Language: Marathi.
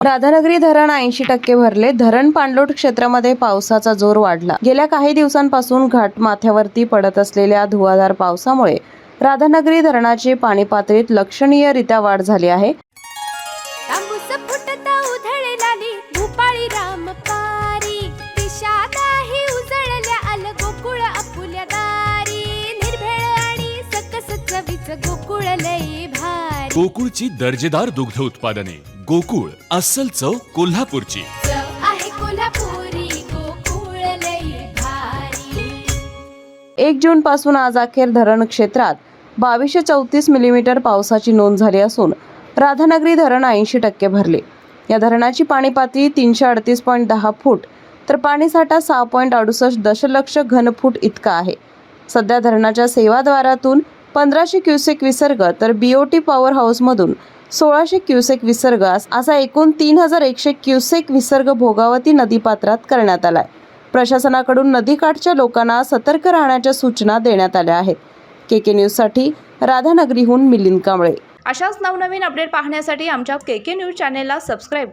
राधानगरी धरण 80% भरले. धरण पाणलोट क्षेत्रामध्ये पावसाचा जोर वाढला. गेल्या काही दिवसांपासून घाटमाथ्यावरती पडत असलेल्या धुवाधार पावसामुळे राधानगरी धरणाची पाणी पातळीत लक्षणीयरित्या वाढ झाली आहे. गोकुळची दर्जेदार दुग्ध उत्पादने. गोकुळ, अस्सल चव कोल्हापूरची. 1 जून पासून आज अखेर धरण क्षेत्रात 2234 मिलीमीटर पावसाची नोंद झाली असून राधानगरी धरण 80% भरले. या धरणाची पाणी पातळी 338.10 फूट तर पाणीसाठा 6.68 दशलक्ष घनफूट इतका आहे. सध्या धरणाच्या सेवाद्वारातून 1500 क्युसेक विसर्ग तर बीओटी पॉवर हाऊसमधून 1600 क्युसेक विसर्ग असा एकूण 3100 क्युसेक विसर्ग भोगावती नदीपात्रात करण्यात आलाय. प्रशासनाकडून नदीकाठच्या लोकांना सतर्क राहण्याच्या सूचना देण्यात आल्या आहेत. केके न्यूजसाठी राधानगरीहून मिलिंद कांबळे. अशाच नवनवीन अपडेट पाहण्यासाठी आमच्या केके न्यूज चॅनेलला सबस्क्राईब